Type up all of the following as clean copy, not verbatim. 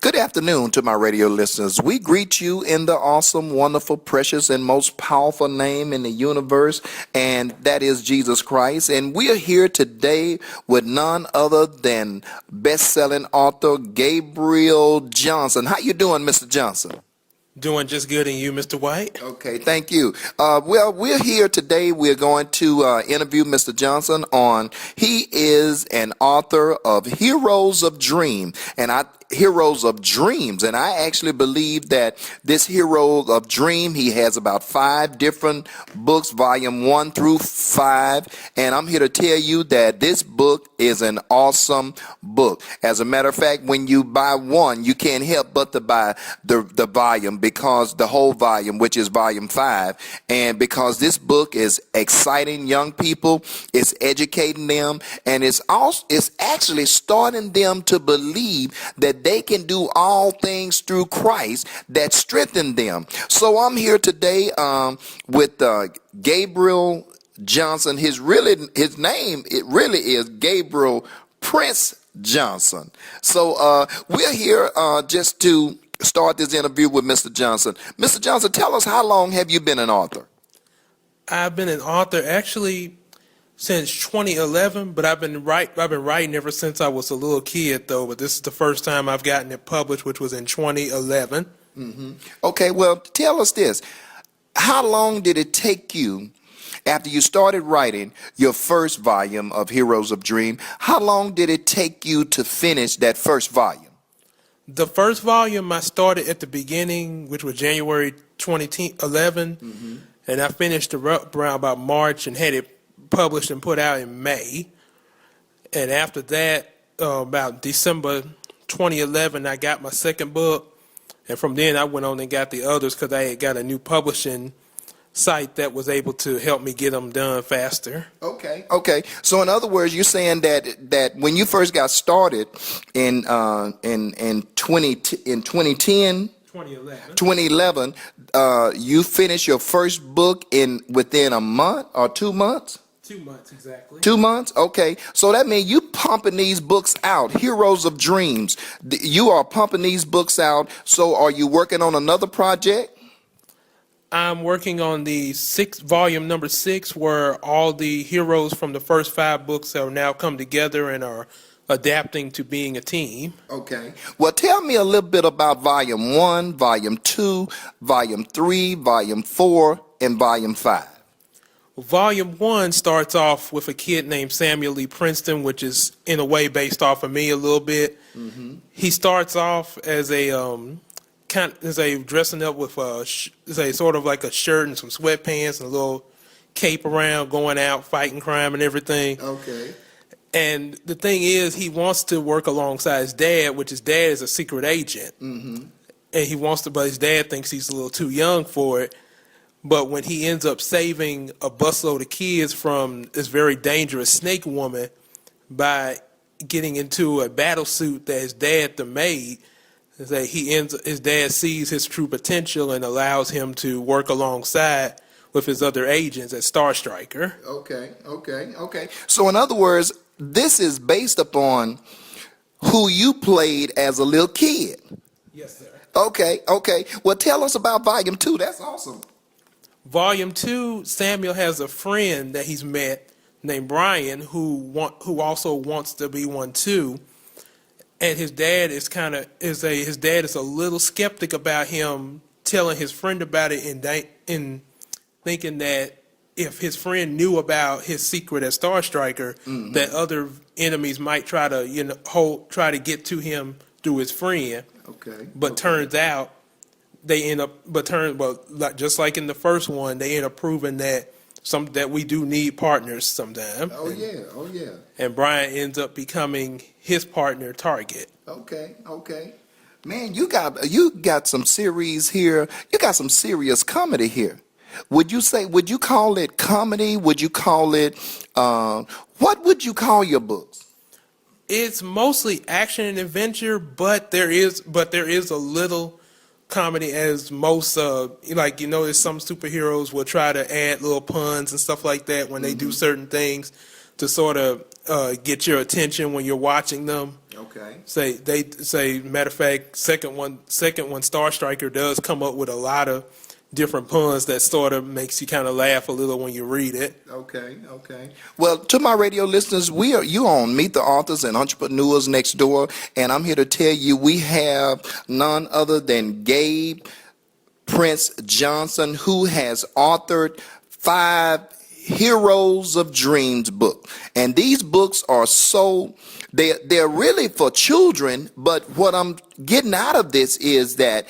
Good afternoon to my radio listeners. We greet you in the awesome, wonderful, precious, and most powerful name in the universe, and that is Jesus Christ. And we are here today with none other than best-selling author Gabriel Johnson. How you doing, Mr. Johnson? Doing just good, and you, Mr. White? Okay, thank you. Well, we're here today. We're going to interview Mr. Johnson he is an author of Heroes of Dreams, and I actually believe that this Hero of Dream, he has about 5 different books, volume 1 through 5, and I'm here to tell you that this book is an awesome book. As a matter of fact, when you buy one, you can't help but to buy the volume, because the whole volume, which is volume 5, and because this book is exciting young people, it's educating them, and it's actually starting them to believe that they can do all things through Christ that strengthen them. So I'm here today with Gabriel Johnson. His name, it really is Gabriel Prince Johnson. So we're here just to start this interview with Mr. Johnson. Mr. Johnson, tell us, how long have you been an author? I've been an author actually since 2011, but I've been writing ever since I was a little kid, though. But this is the first time I've gotten it published, which was in 2011. Mm-hmm. Okay, well, tell us this. How long did it take you after you started writing your first volume of Heroes of Dream? How long did it take you to finish that first volume? The first volume I started at the beginning, which was January 2011, and I finished around about March and had it published and put out in May. And after that, about December 2011, I got my second book, and from then I went on and got the others because I had got a new publishing site that was able to help me get them done faster. Okay. So in other words, you're saying that when you first got started in 2011, you finished your first book within a month or 2 months? 2 months, exactly. 2 months? Okay. So that means you pumping these books out, Heroes of Dreams. You are pumping these books out. So are you working on another project? I'm working on the volume number 6, where all the heroes from the first 5 books have now come together and are adapting to being a team. Okay. Well, tell me a little bit about volume 1, volume 2, volume 3, volume 4, and volume 5. Volume 1 starts off with a kid named Samuel Lee Princeton, which is in a way based off of me a little bit. Mm-hmm. He starts off as dressing up with a sort of like a shirt and some sweatpants and a little cape around, going out fighting crime and everything. Okay. And the thing is, he wants to work alongside his dad, which his dad is a secret agent. Mm-hmm. And but his dad thinks he's a little too young for it. But when he ends up saving a busload of kids from this very dangerous snake woman by getting into a battle suit that his dad made, his dad sees his true potential and allows him to work alongside with his other agents at Star Striker. Okay. So in other words, this is based upon who you played as a little kid. Yes, sir. Okay. Well, tell us about volume 2. That's awesome. Volume 2, Samuel has a friend that he's met named Brian who also wants to be one too. And his dad is a little skeptic about him telling his friend about it, in thinking that if his friend knew about his secret at Star Striker, mm-hmm. that other enemies might try to get to him through his friend. Okay. But turns out just like in the first one, they end up proving that we do need partners sometimes. Oh yeah. And Brian ends up becoming his partner target. Okay. Man, you got some series here. You got some serious comedy here. Would you call it comedy? Would you call it what would you call your books? It's mostly action and adventure, but there is a little comedy, as most there's some superheroes will try to add little puns and stuff like that when they do certain things to sort of get your attention when you're watching them. Okay. Matter of fact, second one, Star Striker does come up with a lot of different puns that sort of makes you kind of laugh a little when you read it. Okay, okay. Well, to my radio listeners, you on Meet the Authors and Entrepreneurs Next Door, and I'm here to tell you we have none other than Gabe Prince Johnson, who has authored 5 Heroes of Dreams book. And these books are they're really for children, but what I'm getting out of this is that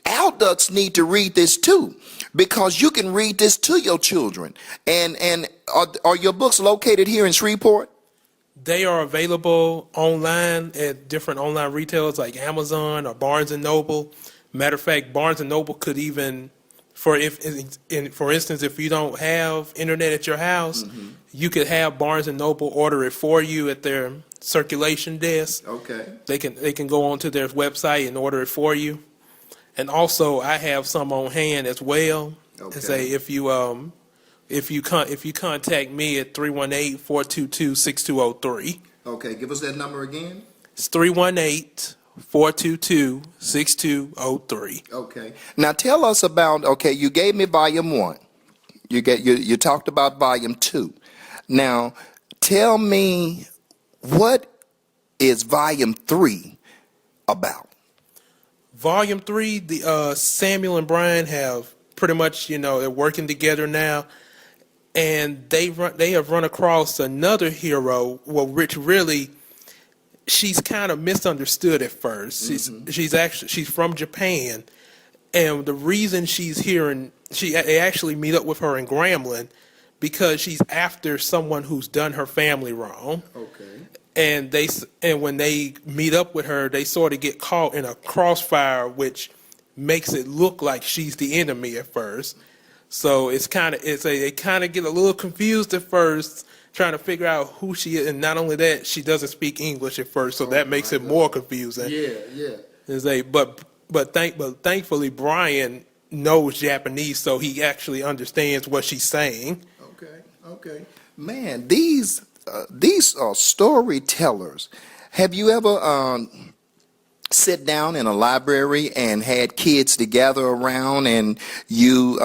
adults need to read this too, because you can read this to your children. And are your books located here in Shreveport? They are available online at different online retailers like Amazon or Barnes and Noble. Matter of fact, Barnes and Noble could even, for instance, if you don't have internet at your house, you could have Barnes and Noble order it for you at their circulation desk. Okay. They can go onto their website and order it for you. And also, I have some on hand as well. Okay. And say if you contact me at 318-422-6203. Okay, give us that number again. It's 318-422-6203. Okay. Now tell us about, okay, you gave me volume 1. You talked about volume 2. Now tell me, what is volume 3 about? Volume 3, the Samuel and Brian have pretty much, they're working together now, and they have run across another hero, which really, she's kind of misunderstood at first. She's from Japan, and the reason she's here, they actually meet up with her in Grambling because she's after someone who's done her family wrong. Okay. And when they meet up with her, they sort of get caught in a crossfire, which makes it look like she's the enemy at first. So they kind of get a little confused at first, trying to figure out who she is. And not only that, she doesn't speak English at first, so that makes it more confusing. Yeah. But thankfully Brian knows Japanese, so he actually understands what she's saying. Okay. Man, these are storytellers. Have you ever sit down in a library and had kids to gather around, and you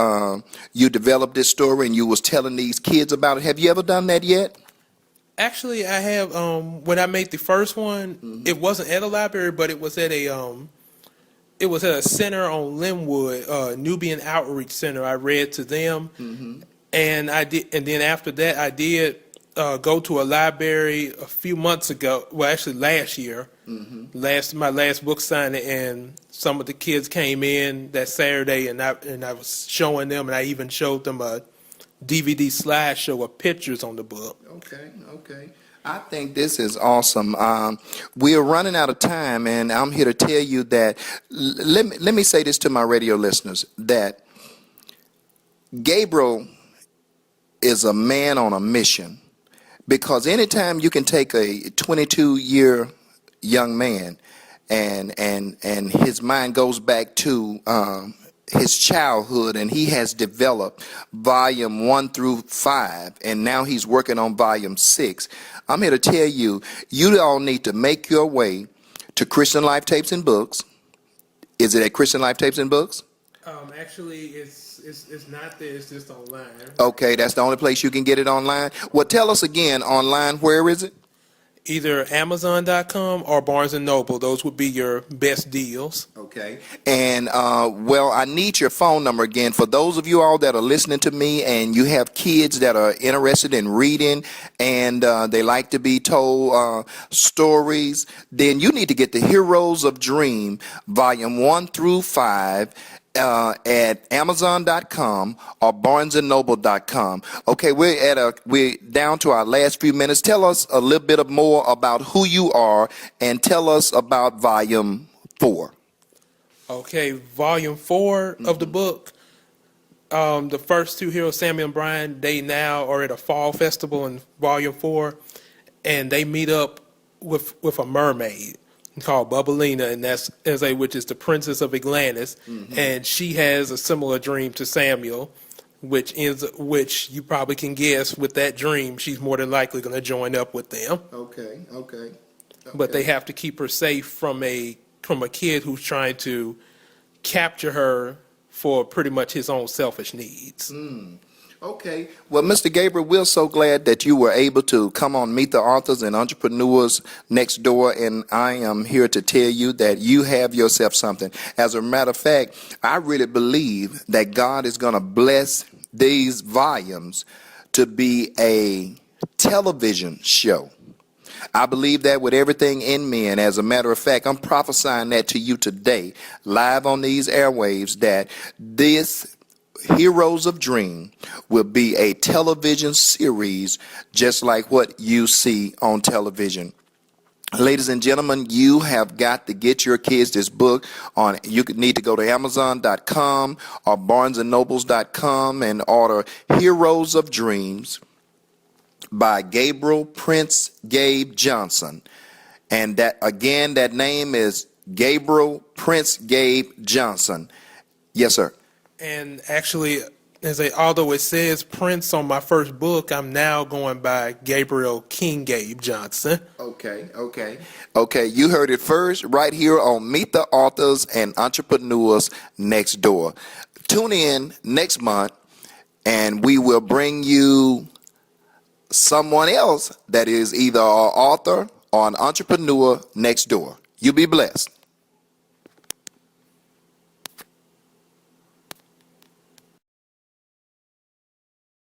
developed this story and you was telling these kids about it? Have you ever done that yet? Actually, I have. When I made the first one, it wasn't at a library, but it was at a center on Linwood, Nubian Outreach Center. I read to them, and I did. And then after that, I did go to a library a few months ago. Well, actually, last year. My last book signing, and some of the kids came in that Saturday, and I was showing them, and I even showed them a DVD slideshow of pictures on the book. Okay. I think this is awesome. We are running out of time, and I'm here to tell you that, let me say this to my radio listeners, that Gabriel is a man on a mission, because anytime you can take a 22-year young man and his mind goes back to his childhood, and he has developed volume 1 through 5, and now he's working on volume 6. I'm here to tell you, you all need to make your way to Christian Life Tapes and Books. Is it at Christian Life Tapes and Books? Actually, it's not there. It's just online. Okay, that's the only place you can get it online. Well, tell us again, online, where is it? Either Amazon.com or Barnes and Noble. Those would be your best deals. Okay. And, I need your phone number again. For those of you all that are listening to me and you have kids that are interested in reading and they like to be told stories, then you need to get the Heroes of Dream, volume 1 through 5, at Amazon.com or BarnesandNoble.com. Okay, we're down to our last few minutes. Tell us a little bit more about who you are, and tell us about volume 4. Okay, volume 4 of the book. The first 2 heroes, Samuel and Brian, they now are at a fall festival in volume 4, and they meet up with a mermaid called Bubbalina, and which is the princess of Atlantis, and she has a similar dream to Samuel, which you probably can guess with that dream, she's more than likely going to join up with them. Okay. But they have to keep her safe from a kid who's trying to capture her for pretty much his own selfish needs. Okay. Well, Mr. Gabriel, we're so glad that you were able to come on Meet the Authors and Entrepreneurs Next Door, and I am here to tell you that you have yourself something. As a matter of fact, I really believe that God is going to bless these volumes to be a television show. I believe that with everything in me, and as a matter of fact, I'm prophesying that to you today, live on these airwaves, that this Heroes of Dream will be a television series just like what you see on television. Ladies and gentlemen, you have got to get your kids this book on. You need to go to Amazon.com or BarnesandNobles.com and order Heroes of Dreams by Gabriel Prince Gabe Johnson. And that again, that name is Gabriel Prince Gabe Johnson. Yes, sir. And actually, although it says Prince on my first book, I'm now going by Gabriel King Gabe Johnson. Okay. You heard it first right here on Meet the Authors and Entrepreneurs Next Door. Tune in next month, and we will bring you someone else that is either an author or an entrepreneur next door. You be blessed.